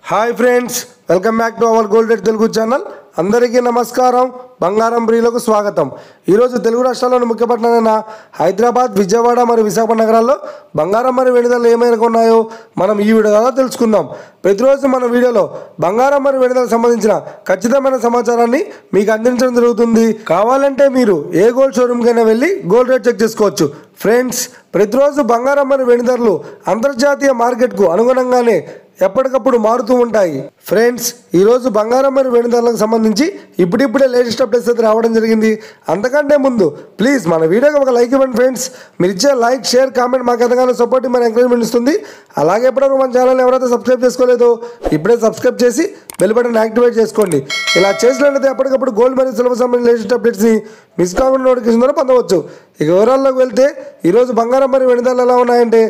Hi friends, welcome back to our gold rate Telugu channel. అందరికీ నమస్కారం. బంగారం ప్రియులకు స్వాగతం. ఈరోజు తెలుగు రాష్ట్రాల్లోని ముఖ్య పట్టణాలైన హైదరాబాద్, విజయవాడ మరియు విశాఖపట్నం నగరాల్లో బంగారం మరియు వెండి ధరలు ఏమైనా ఉన్నాయో మనం ఈ వీడియోలో తెలుసుకుందాం. ప్రతిరోజు మన వీడియోలో బంగారం మరియు వెండి ధరలకు సంబంధించిన ఖచ్చితమైన సమాచారాన్ని మీకు అందించడం జరుగుతుంది. కావాలంటే మీరు ఏ గోల్డ్ షోరూమ్కైనా వెళ్ళి గోల్డ్ రేట్ చెక్ చేసుకోవచ్చు. ఫ్రెండ్స్, ప్రతిరోజు బంగారం మరియు వెండి ధరలు అంతర్జాతీయ మార్కెట్కు అనుగుణంగానే ఎప్పటికప్పుడు మారుతూ ఉంటాయి. ఫ్రెండ్స్, ఈరోజు బంగారం మరియు వెండి ధరలకు సంబంధించి ఇప్పుడిప్పుడే లేటెస్ట్ అప్డేట్స్ అయితే రావడం జరిగింది. అంతకంటే ముందు ప్లీజ్ మన వీడియోకి ఒక లైక్ ఇవ్వండి ఫ్రెండ్స్. మీరు ఇచ్చే లైక్, షేర్, కామెంట్ మాకు ఎంతగానో సపోర్ట్, మన ఎంకరేజ్మెంట్ ఇస్తుంది. అలాగే ఎప్పుడైనా మన ఛానల్ని ఎవరైతే సబ్స్క్రైబ్ చేసుకోలేదో ఇప్పుడే సబ్స్క్రైబ్ చేసి బెల్ బటన్ యాక్టివేట్ చేసుకోండి. ఇలా చేసినట్లయితే ఎప్పటికప్పుడు గోల్డ్ మరియు సిల్వర్ సంబంధించిన లేటెస్ట్ అప్డేట్స్ని మిస్ కాకుండా నోటిఫికేషన్ ద్వారా పొందవచ్చు. ఇక వివరాల్లోకి వెళ్తే ఈరోజు బంగారం మరియు వెండి ధరలు ఎలా ఉన్నాయంటే,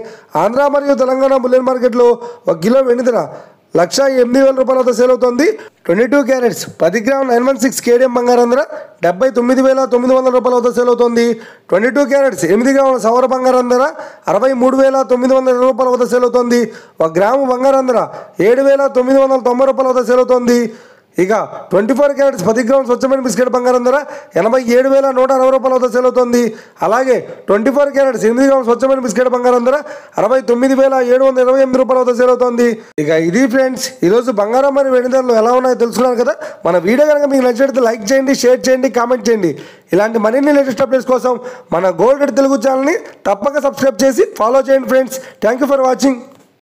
ఆంధ్ర మరియు తెలంగాణ బులియన్ మార్కెట్లో 1 కిలో వెండి ధర 1,08,000 రూపాయలతో సేల్ అవుతుంది. 22 క్యారెట్స్ 10 గ్రామ్ 916 కేడిఎం బంగారం ధర 79,900 రూపాయలతో సేల్ అవుతుంది. 22 క్యారెట్స్ 8 గ్రాముల సవర బంగారం ధర 63,900 రూపాయల వద్ద సేల్ అవుతుంది. 1 గ్రాము బంగారం ధర 7,990 రూపాయల వద్ద సేల్ అవుతుంది. ఇక 24 క్యారెట్స్ 10 గ్రాముల స్వచ్ఛమైన బిస్కెట్ బంగారం ధర 87,160 రూపాయల వద్ద సేల్ అవుతుంది. అలాగే 24 క్యారెట్స్ 8 గ్రాముల స్వచ్ఛమైన బిస్కెట్ బంగారం ధర 69,728 రూపాయల వద్ద సేల్ అవుతుంది. ఇక ఇది ఫ్రెండ్స్, ఈరోజు బంగారం మరియు వెండి ధరలు ఎలా ఉన్నాయో తెలుసుకున్నారు కదా. మన వీడియో కనుక మీకు నచ్చినట్లయితే లైక్ చేయండి, షేర్ చేయండి, కామెంట్ చేయండి. ఇలాంటి మరిన్ని లేటెస్ట్ అప్డేట్స్ కోసం మన గోల్డ్ రేట్ తెలుగు ఛానల్ని తప్పక సబ్స్క్రైబ్ చేసి ఫాలో చేయండి friends. Thank you for watching.